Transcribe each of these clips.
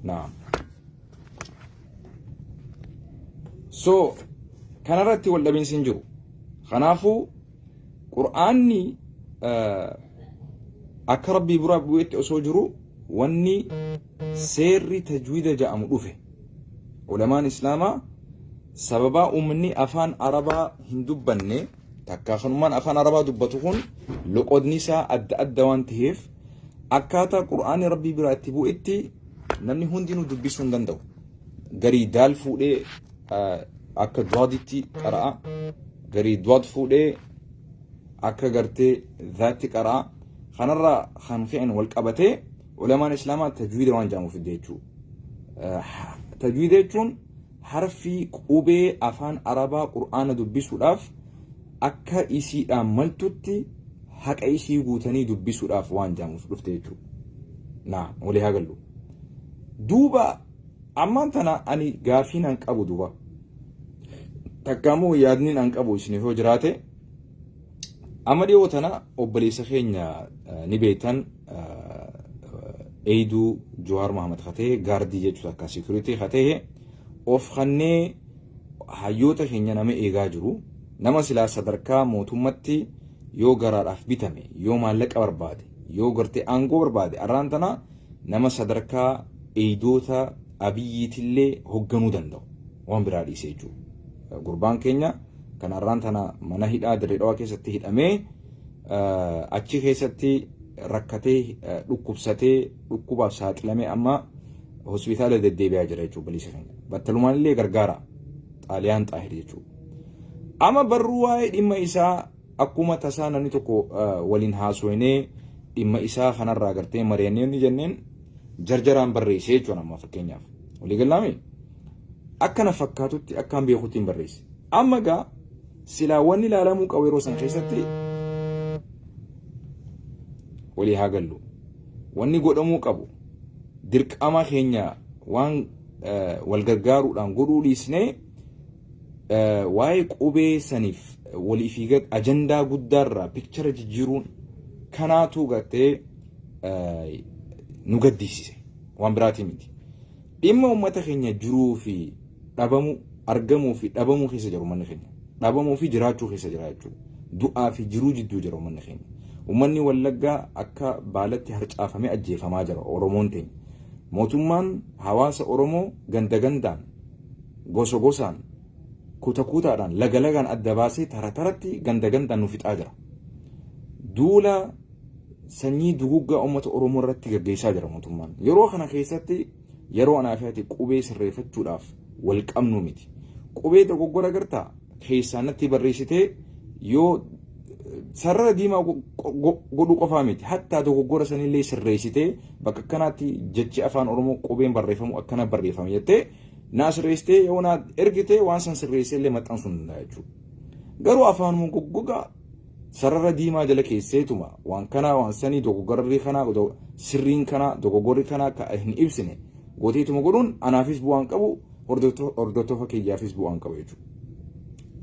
نعم so kanarratti wal dhabiinsi hin jiru kanaafuu qur'aanni akka rabbii biraa bu'eetti osoo jiru wanni seerri tajwiida jedhamu dhufe ulamaan islaamaa sababa ummanni afaan arabaa hin dubbanne takka kanumaan afaan arabaa dubbatu kun loqodni isaa adda adda waan ta'eef akkaataa qur'aanni rabbii biraa itti bu'etti namni hundinuu dubbisuu hin danda'u garii daal fuudhee akka duwaditti qara'a garii duwad fuudhee akka gartee zaatti qara'a kanarraa kan fe'an wal qabatee ulamaan islaamaa tajwiida waan jedhamuuf jechuudha. Tajwiida jechuun harfii qubee afaan arabaa qur'aana dubbisuudhaaf akka isiidhaan maltutti haqa isii guutanii dubbisuudhaaf waan jedhamuuf dhufte jechuudha. Naa walii haa gallu. Duuba ammaan tana ani gaafiin an qabu duuba. Takkaamoo yaadniin an qabu isiniif yoo jiraate amma dhiyoo tana obboleessa keenya ni beektan Eiduu Jawaar Mohammad khatee gaardii jechuudha akka security khatee of kannee hayyoota keenya nama eegaa jiru nama silaa sadarkaa mootummatti yoo garaadhaaf bitame yoo maallaqa barbaade yoo gartee aangoo barbaade arraan tana nama sadarkaa eedoota abiyyiitillee hoogganuu danda'u waan biraa dhiisee jechuudha. Gurbaan keenya kan arraan tana mana hidhaa Dirree Dhawaa keessatti hidhamee achi keessatti rakkatee dhukkubsatee dhukkubaaf saaxilamee amma hospitaala deddeebi'aa jira jechuudha balisa keenya. Battalumaan illee gargaara Xaaliyaan Xaahir jechuudha. Amma barruu waa'ee dhimma isaa akkuma tasaa namni tokko waliin haasofnee dhimma isaa kanarraa gartee mari'annee ni jenneen jarjaraan barreessee jechuudha amma fakkeenyaaf. Walii gallaame akkana fakkaatutti akkaan beekutti hin barreesse. Amma gaa silaa wanni ilaalamuu qabu yeroo san keessatti walii haa gallu. Wanni godhamuu qabu dirqama keenya waan wal gargaaruudhaan godhuu dhiisnee waa'ee qubee saniif walii fi ajandaa guddaarraa pikchara jijjiiruun kanaatu gartee nu gaddisiise waan biraatii miti. Dhimma uummata keenya jiruu fi dhabamuu argamuu fi dhabamuu keessa jiru uummanni keenya. Dhabamuu fi jiraachuu keessa jira jechuudha. Du'aa fi jiruu jidduu jira uummanni keenya. Uummanni Wallaggaa akka baalatti harcaafamee ajjeefamaa jira Oromoon teenya. Mootummaan hawaasa Oromoo ganda gandaan gosa gosaan kuta kutaadhaan laga lagaan adda baasee tara taratti ganda gandaan nu fixaa jira. Duula sanyii duguggaa uummata Oromoo irratti gaggeessaa jira mootummaan. Yeroo kana keessatti yeroo anaafiyaati qubee sirreeffachuudhaaf wal qabnu miti. Qubee dogoggora gartaa keessaanatti barreessitee yoo sarara diimaa godhu qofaa miti. Hatta dogoggora sanillee sirreessitee bakka kanaatti jechi afaan Oromoo qubeen barreeffamu akkana barreeffame jettee naa sirreessitee yoo naa ergitee waan san sirreessellee maxxansuu hin danda'a jechuudha. Garuu afaanuma goggogaa sarara diimaa jala keesseetuma waan kana waan sanii dogoggorri kana sirriin kana dogoggorri kana akka hin ibsine gooteetuma godhuun anaafis bu'aan qabu hordoftoota kiyyaafis bu'aan qabu jechuudha.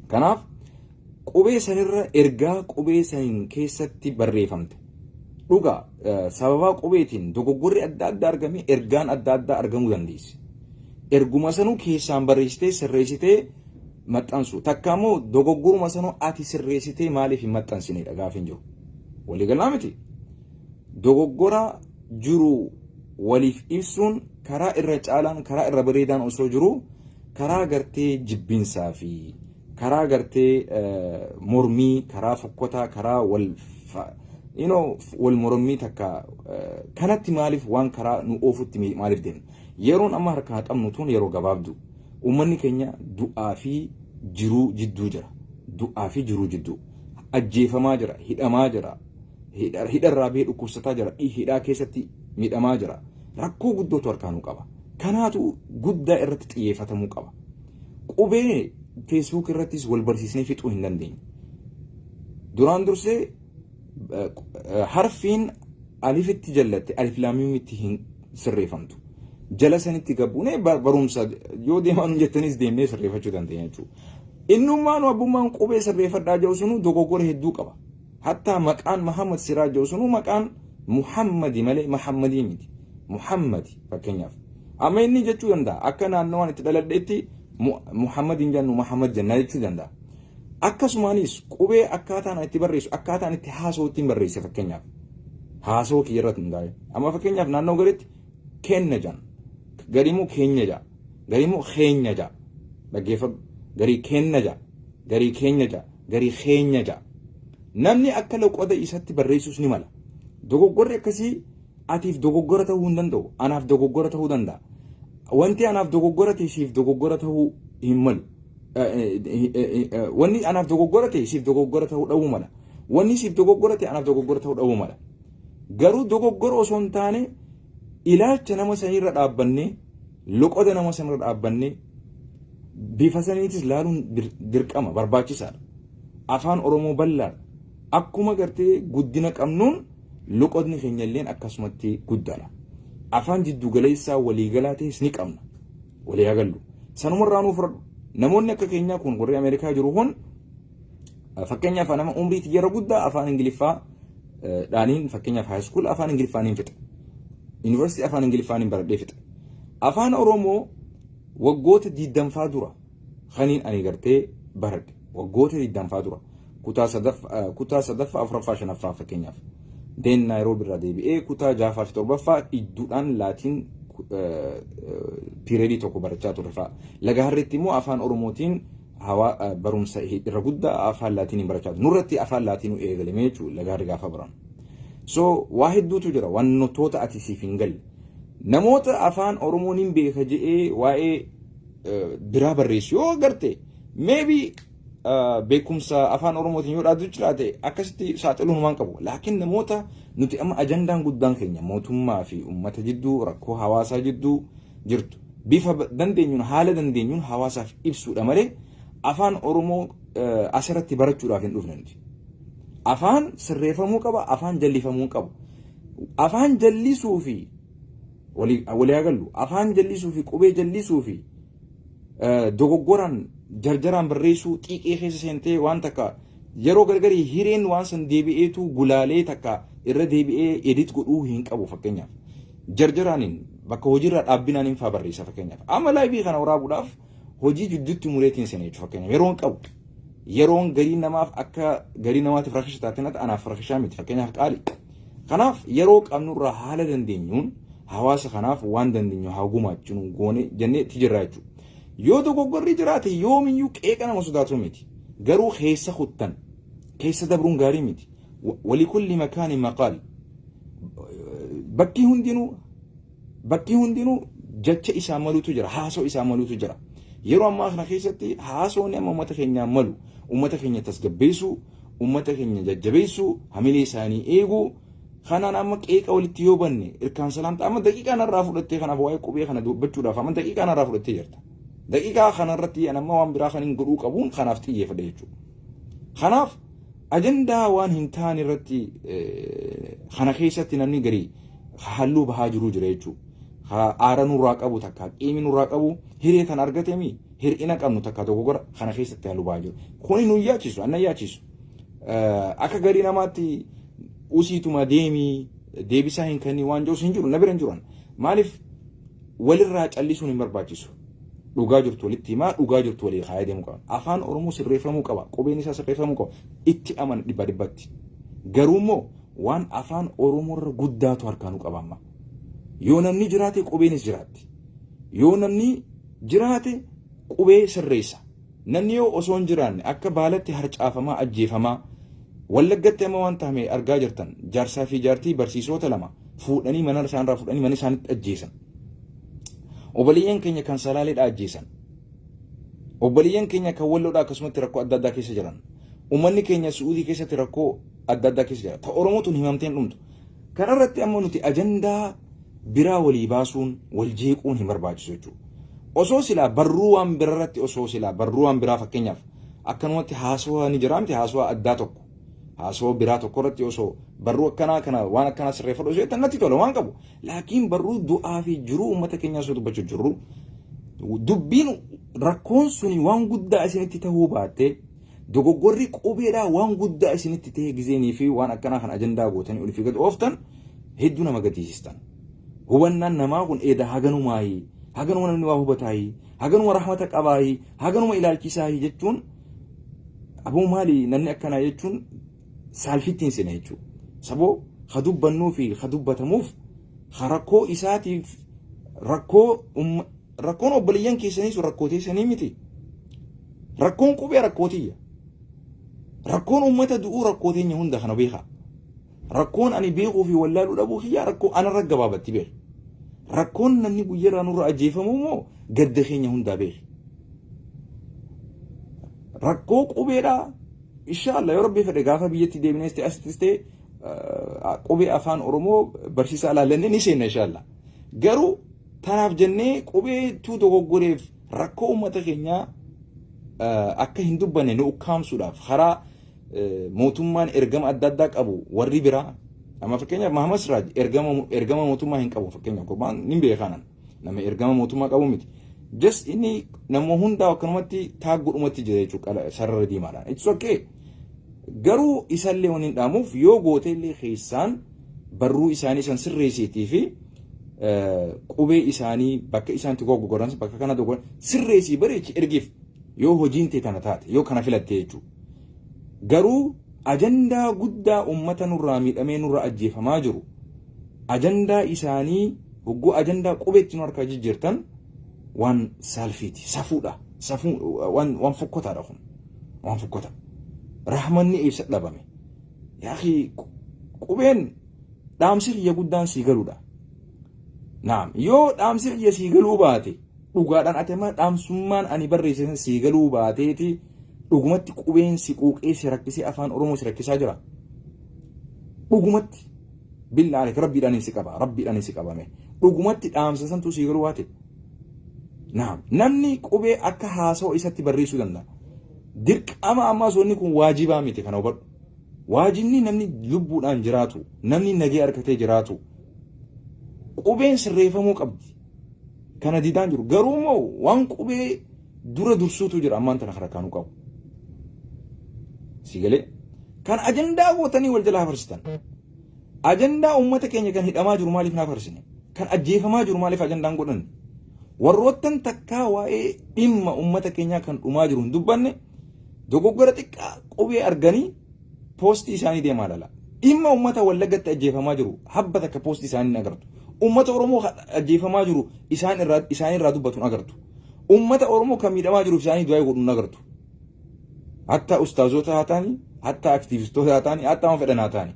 Kanaaf qubee sanirra ergaa qubee saniin keessatti barreeffamte dhugaa sababa qubeetiin dogoggorri adda addaa argamee ergaan adda addaa argamuu dandeessi. Erguma sanuu keessaan barreessitee sirreessitee maxxansu takka immoo dogoggoruma sanuu ati sirreessitee maaliif hin maxxansinedha gaafiin jiru. Walii galaa miti. Dogoggora jiru waliif ibsuun karaa irra caalaan karaa irra bareedaan osoo jiru karaa gartee jibbinsaa fi karaa gartee mormii karaa fokkotaa karaa wal mormii takka kanatti maaliif waan karaa nu oofutti maaliif deemna. Yeroon amma harkaa qabnu tun yeroo gabaabdu uummanni keenya du'aa fi jiruu jidduu jira. Du'aa fi jiruu jidduu ajjeefamaa jira, hidhamaa jira, hidharraa bahee dhukkubsataa jira, hidhaa keessatti miidhamaa jira. Rakkoo guddootu harkaa nu qaba. Kanaatu guddaa irratti xiyyeeffatamuu qaba. Qubee Facebook irrattis wal barsiisnee fixuu hin dandeenye. Duraan dursee harfiin alifitti jallatte alif laamiimitti hin sirreeffamtu. Jala sanitti gabbuunee barumsa yoo deemaan jettanis deemnee sirreeffachuu dandeenya jechuudha. Innummaan abbummaan qubee sirreeffadhaa jiru sunu dogoggora hedduu qaba. Hatta maqaan Muhammad Siraa jiru sunu maqaan Muhammadi malee Muhammadii miti. Muhammadi fakkeenyaaf amma inni jechuu danda'a akka naannawaan itti dhaladheetti Muhammad hin jennu Muhammad jenna jechuu danda'a. Akkasumaanis qubee akkaataan itti barreessu akkaataan itti haasoo ittiin barreesse fakkeenyaaf haasoo kiyyarratti hundaa'e amma fakkeenyaaf naannoo garitti kenna jan garimuu keenya ja garimuu keenya ja dhaggeeffadhu garii kenna ja garii keenya ja garii keenya ja namni akka loqoda isatti barreessuus ni mala dogoggorri akkasii atiif dogoggora ta'uu hin danda'u anaaf dogoggora ta'uu danda'a wanti anaaf dogoggora ta'e siif dogoggora ta'uu hin malu wanni anaaf dogoggora ta'e siif dogoggora ta'uu dhabuu mala wanni siif dogoggora ta'e anaaf dogoggora ta'uu dhabuu mala garuu dogoggora osoo hin taane ilaalcha nama sanirra dhaabbannee loqoda nama sanirra dhaabbannee bifa saniitis laaluun dirqama barbaachisaadha afaan oromoo bal'aadha akkuma gartee guddina qabnuun loqodni keenya illeen akkasumatti guddaadha afaan jiddu galeessaa waliigalaa ta'es ni qabna walii agallu sanumarraa nuuf fudhadhu namoonni akka keenyaa kun warri Ameerikaa jiru kun fakkeenyaaf nama umriitti yeroo guddaa afaan Ingiliffaa dhaaniin fakkeenyaaf high school afaan Ingiliffaaniin fixe university afaan Ingiliffaaniin baradhee fixe afaan Oromoo waggoota 20 dura khaniin ani gartee baradhe waggoota 20 dura kutaa sadaffaa afuraffaa shanaffaa fakkeenyaaf deen Naayiroobii irraa deebi'ee kutaa jahaffaa fi torbaffaa idduudhaan laatiin pireedii tokko barachaa ture fa'a laga harreetti immoo afaan Oromootiin barumsa irra guddaa afaan laatiin barachaa ture nurratti afaan laatiin eegalamee jechuudha laga harri gaafa baran so waa hedduutu jira wantoota ati siif hin galle namoota afaan Oromoon hin beeka jedhee waa'ee biraa barreessu yoo garte maybe beekumsa afaan Oromootiin yoo dhaaddu jiraate akkasitti saaxiluu numaan qabu laakiin namoota nuti amma ajandaan guddaan keenya mootummaa fi uummata jidduu rakkoo hawaasaa jidduu jirtu bifa dandeenyuun haala dandeenyuun hawaasaaf ibsuudha malee afaan Oromoo asirratti barachuudhaaf hin dhufne nuti afaan sirreeffamuu qaba afaan jallifamuu qabu afaan jallisuu fi walii agallu afaan jallisuu fi qubee jallisuu fi dogoggoraan jarjaraan barreessuu xiiqee keessa seentee waan takka yeroo gargarii hireen waan san deebi'eetu gulaalee takka irra deebi'ee edit godhuu hin qabu fakkeenyaaf jarjaraaniin bakka hojiirraa dhaabbinaan hin faa barreessa fakkeenyaaf amma laayivii kana waraabuudhaaf hojii jidduutti mureetiin seenee jechuudha fakkeenyaaf yeroon qabu yeroon garii namaaf akka garii namaatiif rakkisha taate natti anaaf rakkishaa miti fakkeenyaaf qaali kanaaf yeroo qabnurraa haala dandeenyuun hawaasa kanaaf waan dandeenyu haa gumaachuun goone jennee itti jirra jechuudha yoo dogoggorri jiraate yoomiyyuu qeeqa nama sodaatu miti garuu keessa kuttan keessa dabruun gaarii miti walikulli makaani maqaal bakki hundinuu jecha isaa maluutu jira haasoo isaa maluutu jira yeroo ammaa kana keessatti haasoon amma uummata keenyaa malu uummata keenya tasgabbeessuu uummata keenya jajjabeessuu hamilee isaanii eeguu kanaan amma qeeqa walitti yoo banne irkaan salaamta amma daqiiqaa narraa fudhattee kanaaf waa'ee qubee kana dubbachuudhaaf amma daqiiqaa narraa fudhattee jirta daqiiqaa kanarratti anamma waan biraa kan hin godhuu qabuun kanaaf xiyyeeffadhe jechuudha kanaaf ajandaa waan hin taane irratti kana keessatti namni garii halluu bahaa jiruu jira jechuudha aara nurraa qabu takka qiimi nurraa qabu hiree kan argatemi hir'ina qabnu takka dogoggora kana keessatti halluu bahaa jiru kuni nu yaachisu anna yaachisu akka garii namaatti usiituma deebisaa hin kenni waan jiru hin jiru na bira hin jiran maaliif walirraa callisuun hin barbaachisu dhugaa jirtu walitti himaa dhugaa jirtu walii kaayee deemuu qaba afaan Oromoo sirreeffamuu qaba qubeen isaa sirreeffamuu qaba itti aman dhibbatti garuu immoo waan afaan Oromoo irra guddaatu harkaanuu qaba amma yoo namni jiraate qubeenis jiraatti yoo namni jiraate qubee sirreessa namni yoo osoo hin jiraanne akka baalatti harcaafamaa ajjeefamaa Wallaggatti amma waan taame argaa jirtan jaarsaa fi jaartii barsiisota lama fuudhanii mana isaanirraa fuudhanii mana isaanitti ajjeesan obboleeyyan keenya kan salaaleedha ajjeesan obboleeyyan keenya kan walloodha akkasumatti rakkoo adda addaa keessa jiran ummanni keenya Suudii keessatti rakkoo adda addaa keessa jira ta Oromootuun himamteen dhumtu kanarratti ammoo nuti ajandaa biraa walii baasuun wal jeequun hin barbaachisu jechuudha osoo silaa barruu waan biraarratti osoo silaa barruu waan biraa fakkeenyaaf akkanumatti haasawaa ni jiraamte haasawaa addaa tokko haasawaa biraa tokko irratti osoo barruu akkanaa kana waan akkanaa sirreeffadhu osoo jettan natti tola waan qabu laakiin barruu du'aa fi jiruu uummata keenyaa osoo dubbachuu jirru dubbiin rakkoon suni waan guddaa isinitti ta'uu baatte dogoggorri qubeedhaa waan guddaa isinitti ta'e gizeenii fi waan akkanaa kan ajandaa gootanii olii fi gad ooftan hedduu nama gatiisistan hubannaan namaa kun eeda haganumaayi haganuma namni waa hubataayi haganuma rahmata qabaayi haganuma ilaalchisaayi jechuun aboo maali namni akkanaa jechuun saalfittiin sina jechuudha. Saboo hadubbannuu fi hadubbatamuuf rakkoo isaatiif rakkoon obboleeyyan keessanii sun rakkoo teessanii miti. Rakkoon qubee rakkootiyya. Rakkoon uummata du'uu rakkoo teenya hunda kana beekaa. Rakkoon ani beekuu fi wallaaluu dhabuu kiyyaa rakkoo anarra gabaabatti beeku. Rakkoon namni guyyaarraa nurra ajjeefamu immoo gadda keenya hundaa beeku. Rakkoo qubeedhaa inshallah yoo rabbi fedhe gaafa biyyatti deebinee ta'e asitti ta'e qubee afaan Oromoo barsiisaa ilaallanne ni seenna inshallah. Garuu tanaaf jennee qubee tuu dogoggoreef rakkoo uummata keenyaa akka hin dubbanne nu ukkaamsuudhaaf karaa mootummaan ergama adda addaa qabu warri biraa amma fakkeenyaaf Mahamad Siraaj ergama mootummaa hin qabu fakkeenyaaf gurbaan ni beekanan nama ergama mootummaa qabu miti. Just inni nama hundaa akkanumatti taagguudhumatti jira jechuudha sarara diimaadhaan. It's okay. Garuu isallee waan hin dhaamuuf yoo gooteellee keessaan barruu isaanii san sirreessitii fi qubee isaanii bakka isaanitti goggoran bakka kana doggoran sirreessii bareechi ergiif yoo hojiin tee tana taate yoo kana filattee jechuudha. Garuu ajandaa guddaa uummata nurraa miidhamee nurra ajjeefamaa jiru ajandaa isaanii hogguu ajandaa qubeetti nu harkaa jijjiirtan waan saalfiiti safuudha waan fokkotaadha kun waan fokkota rahmanni eessa dhabame yaa qubeen dhaamsi xiyya guddaan sii galuudha. Naam yoo dhaamsi xiyya sii galuu baate dhugaadhaan atema dhaamsummaan ani barreessan sii galuu baateeti dhugumatti qubeen si quuqee si rakkisee afaan Oromoo si rakkisaa jira. Dhugumatti billaahi rabbiidhaan si qabame dhugumatti dhaamsa santu sii galuu baate. Naam namni qubee akka haasa'u isatti barreessuu danda'a. Dirqama ammaa soonni kun waajibaa miti kana hubadhu. Waajibni namni lubbuudhaan jiraatu namni nagee argatee jiraatu qubeen sirreeffamuu qabdi. Kana didaan jiru garuu immoo waan qubee dura dursuutu jira ammaan tana karaa kaanuu qabu. Sigalee kan ajandaa gootanii wal jalaa farsitan. Ajandaa uummata keenya kan hidhamaa jiru maaliif naaf farsine? Kan ajjeefamaa jiru maaliif ajandaan godhanne? Warroottan takkaa waa'ee dhimma uummata keenyaa kan dhumaa jiru hin dubbanne dogoggora xiqqaa qubee arganii poostii isaanii deemaa lala. Dhimma uummata Wallagatti ajjeefamaa jiru habba takka poostii isaanii hin agartu. Uummata Oromoo ajjeefamaa jiru isaan irraa dubbatu hin agartu. Uummata Oromoo kan miidhamaa jiru isaanii du'aa godhu hin agartu. Hatta ustaazota haa ta'anii, hatta aktiivistoota haa ta'anii, hatta waan fedhan haa ta'anii.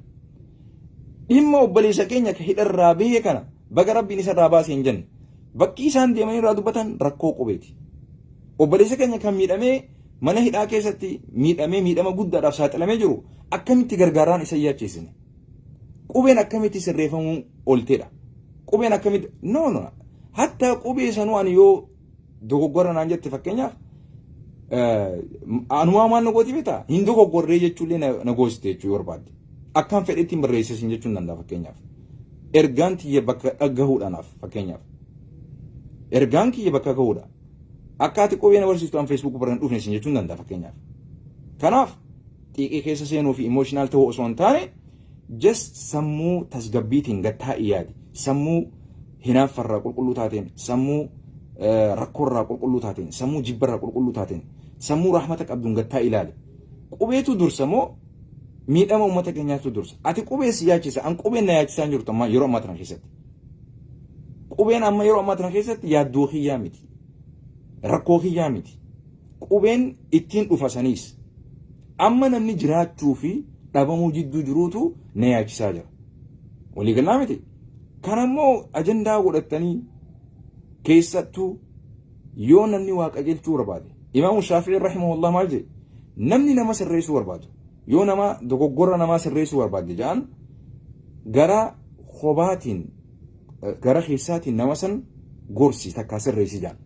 Dhimma obboleessa keenya ka hidharraa bahee kana baga rabbiin isarraa baasee hin jenne. Bakki isaan deemanii irraa dubbatan rakkoo qubeeti. Obboleessa keenya kan miidhamee mana hidhaa keessatti miidhama guddaadhaaf saaxilamee jiru akkamitti gargaaraan isa yaacheessine. Qubeen akkamitti sirreeffamuu olteedha. Qubeen akkamitti no hatta qubee sanuu ani yoo dogoggora naan jette fakkeenyaaf anumaa maal nagooti beektaa hin dogoggorree jechuullee na goosite jechuu yoo barbaadde akkaan fedhetti hin barreessisin jechuun danda'a fakkeenyaaf. Ergaan tiyya bakka dhaggahuudhaanaaf fakkeenyaaf. Ergaan kiyya bakka gahuudha. Akkaati qubee na barsiistu an Facebook baraan dhufne isin jechuun danda'a fakkeenyaaf. Kanaaf xiiqee keessa seenuu fi emotional ta'uu osoo hin taane just sammuu tasgabbiitiin gattaa'ii yaadi. Sammuu hinaaffarraa qulqulluu taateen, sammuu rakkoorraa qulqulluu taateen, sammuu jibbarraa qulqulluu taateen, sammuu rahmata qabduun gattaa'ii ilaali. Qubeetu dursa moo miidhama uummata keenyaatu dursa. Ati qubee si yaachisa an qubeen na yaachisaa hin jirtu yeroo ammaa tana keessatti. Qubeen amma yeroo ammaa tana keessatti yaaddoo kiyyaa miti. Rakkoo kiyyaa miti. Qubeen ittiin dhufasaniis. Amma namni jiraachuu fi dhabamuu jidduu jiruutu na yaachisaa jira. Walii galaa miti. Kanammoo ajandaa godhatanii keessattuu yoo namni waa qajeelchuu barbaade. Imaamu Shaafi'i rahimahullah maal jedhe? Namni nama sirreessuu barbaadu. Yoo nama dogoggora namaa sirreessuu barbaade jedhan gara khobaatiin gara keessaatiin nama san gorsi takka sirreessi jedhan.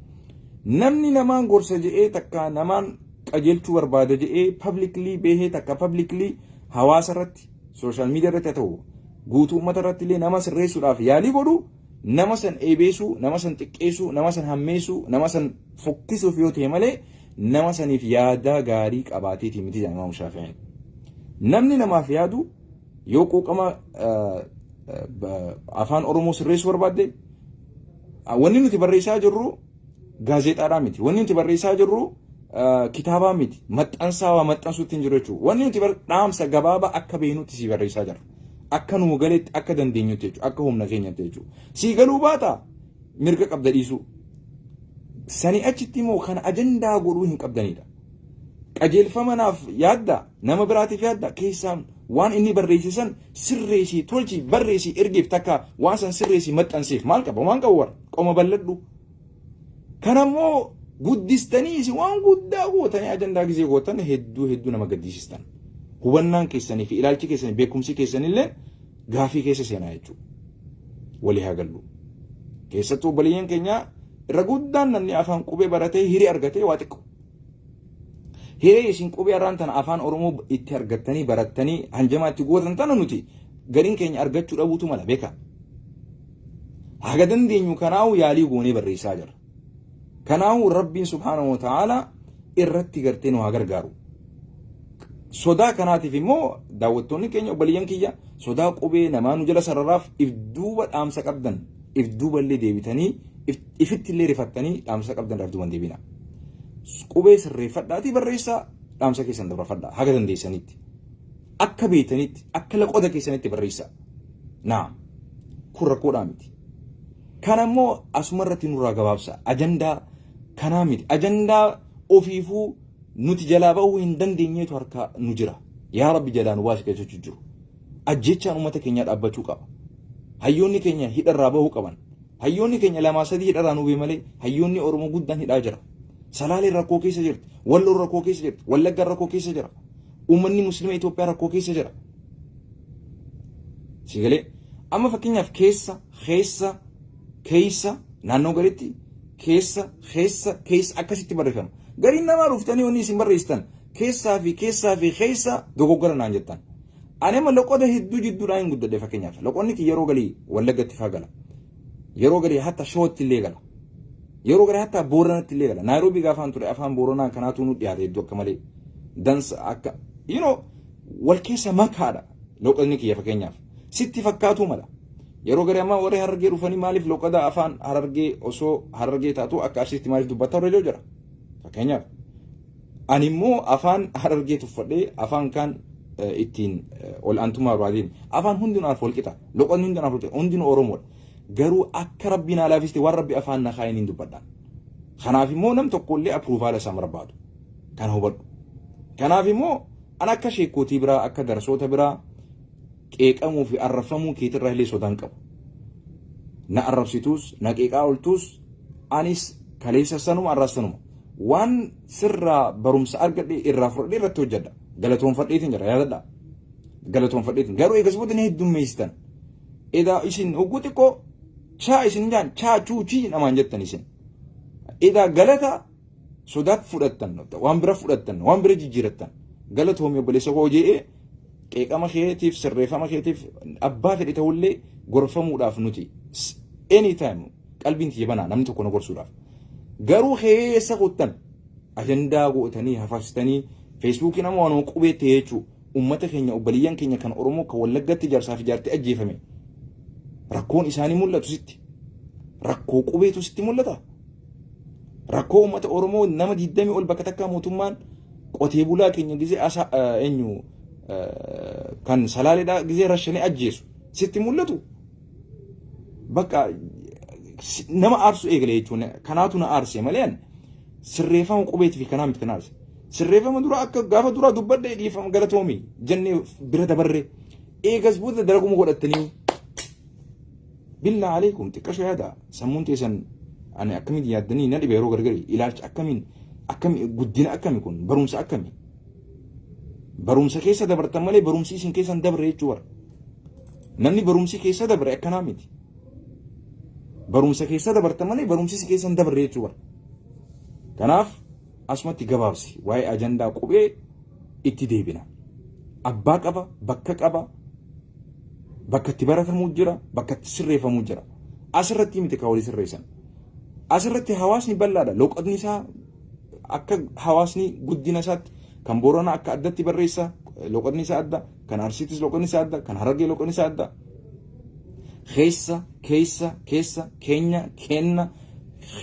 Namni namaan gorsa jedhee takka namaan qajeelchuu barbaada jedhee publicly bahee takka publicly hawaasa irratti social media irratti ta'u guutuu uummata irratti illee nama sirreessuudhaaf yaalii godhu nama san eebeesuu, nama san xiqqeessuu, nama san hammeessuu, nama san fokkisuuf yoo ta'e malee nama saniif yaada gaarii qabaateeti miti jedha Imaamu Shaafi'iin. Namni namaaf yaadu yoo quuqama afaan oromoo sirreessuu barbaadde wanni nuti barreessaa jirru gaazexaadhaa miti. Wanni nuti barreessaa jirru kitaabaa miti. Maxxansaa waa maxxansuutti hin jiru jechuudha. Wanni nuti dhaamsa gabaabaa akka beenutti si barreessaa jirra. Akka nu galeetti akka dandeenyutti jechuudha. Akka humna keenyatti jechuudha. Si galuu baata mirga qabda dhiisuu. Sani achitti immoo kana ajandaa godhuu hin qabdanidha. Qajeelfamanaaf yaadda nama biraatiif yaadda keessaan waan inni barreessisan sirreessii tolchi barreessii ergeef takka waan san sirreessii maxxanseef maal qaba waan qabu war qoma balladhu. Kanammoo guddistanii isin waan guddaa gootanii ajandaa gisee gootan hedduu nama gaddisiistan. Hubannaan keessanii fi ilaalchi keessanii beekumsi keessanillee gaafii keessa seenaa jechuudha. Walii haa gallu. Keessattuu obboleeyyan keenya irra guddaan namni afaan qubee baratee hirii argatee waa xiqqoo. Hiree isin qubee irraan tana afaan oromoo itti argattanii barattanii hanjamaatti gootan tana nuti gariin keenya argachuu dhabuutu mala beeka. Haga dandeenyu kanaahu yaalii goonee barreessaa jira. Kanaahu rabbiin subhaanahu wa ta'ala irratti gartee nu haa gargaaru. Sodaa kanaatiif immoo daawwattoonni keenya obboleeyyan kiyya sodaa qubee namaa nu jala sararaaf if duuba dhaamsa qabdan if duuba illee deebitanii ifitti illee rifattanii dhaamsa qabdan irraa duuban deebina. Qubee sirreeffadhaatii barreessaa dhaamsa keessan dabarfadhaa haga dandeessanitti akka beetanitti akka laqoota keessanitti barreessaa. Naa kun rakkoodhaa miti. Kanammoo asuma irratti nurraa gabaabsa ajandaa kanaa miti ajandaa ofiifuu nuti jalaa ba'uu hin dandeenyeetu harka nu jira. Yaa Rabbi jalaan waasi keessachuu jiru. Ajjechaan uummata keenyaa dhaabbachuu qaba. Hayyoonni keenya hidharraa bahuu qaban. Hayyoonni keenya lamaa sadii hidharraa nu bee malee hayyoonni Oromoo guddaan hidhaa jira. Salaalee rakkoo keessa jirti. Walloon rakkoo keessa jirti. Wallaggaan rakkoo keessa jira. Uummanni Musliima Itoophiyaa rakkoo keessa jira. Sigalee amma fakkeenyaaf keessa naannoo galitti keessa akkasitti barreeffama. Gariin namaa dhuftanii wanni isin barreessitan keessaa fi dogoggora naan jettan. Ani amma loqoda hedduu jidduudhaan hin guddadhe fakkeenyaaf. Loqonni yeroo galii Wallaggatti faa gala. Yeroo galii hatta Shootti illee gala. Yeroo galii hatta Booranatti illee gala. Naayiroobii gaafaan ture afaan Booranaa kanaatu nu dhiyaate hedduu akka malee. Dansa akka wal keessa makaadha loqonni kiyya fakkeenyaaf. Sitti fakkaatu mala. Yeroo galii amma warri Harargee dhufanii maaliif loqoda afaan Harargee osoo Harargee taatu akka asitti maaliif dubbataa hojjechuu jira. Fakkeenyaaf ani immoo afaan Harargee tuffadhee afaan kan ittiin ol antummaa barbaadeen afaan hundinuuf wal qixa loqonni hundinuuf wal qixa hundinuu Oromoodha. Garuu akka rabbiin alaafiste waan rabbi afaan na kaa'iniin dubbadhaan. Kanaaf immoo nam tokkollee apruuvaala isaa barbaadu kan hubadhu. Kanaaf immoo an akka sheekootii biraa akka darsoota biraa qeeqamuu fi arrafamuu keetirraa illee sodaan qabu. Na arrabsituus na qeeqaa oltuus anis kaleessa sanuma arraas sanuma. Waan sirraa barumsa argadhe irraa fudhadhee irratti hojjedha. Galatoonfadheetiin jira yaadadha. Galatoonfadheetiin garuu eegas booda ni heddummeessitan. Edaa isin hogguu xiqqoo chaa isin jaan chaa chuuchii namaan jettan isin. Edaa galata sodaat fudhattan waan bira fudhattan waan bira jijjiirattan galatoomii obboleessa koo je'ee qeeqama keetiif sirreeffama keetiif abbaa fedhe ta'ullee gorfamuudhaaf nuti anytime qalbiin tiyya banaa namni tokko na gorsuudhaaf. Garuu keessa kuttan ajandaa gootanii hafarsitanii feesbuukii nama waan qubee ta'e jechuun uummata keenya obboleeyyan keenya kan Oromoo kan Wallaggatti jaarsaa fi jaartii ajjeefame. Rakkoon isaanii mul'atu sitti. Rakkoo qubeetu sitti mul'ata. Rakkoo uummata Oromoo nama 20 ol bakka takkaa mootummaan qotee bulaa keenya gizee eenyu kan salaaleedhaa gizee rashanii ajjeesu sitti mul'atu. Bakka nama aarsu eegale jechuun kanaatu na aarsee malee sirreeffama qubeetii fi kanaa miti kan aarse. Sirreeffama dura akka gaafa dura dubbadde dhiifama galatoomii jennee bira dabarree eegas booda dalaguma godhattanii bilaa aleekum xiqqasho yaada sammuun teessan ani akkamiin yaaddanii na dhibe yeroo gargari ilaalcha akkamiin guddina akkami kun barumsa akkami barumsa keessa dabartan malee barumsi isin keessan dabre jechuu war namni barumsi keessa dabre akkanaa miti. Barumsa keessa dabartan malee barumsi isin keessan dabre jechuu war. Kanaaf asumatti gabaabsi waa'ee ajandaa qubee itti deebina. Abbaa qaba, bakka itti baratamuu jira, bakka itti sirreeffamuu jira. Asirratti miti kan walii sirreessan. Asirratti hawaasni bal'aadha. Loqotni isaa akka hawaasni guddina isaatti kan Booranaa akka addatti barreessa loqotni isaa adda, kan Arsiitis loqotni isaa adda, kan Harargee loqotni isaa adda. keessa keenya kenna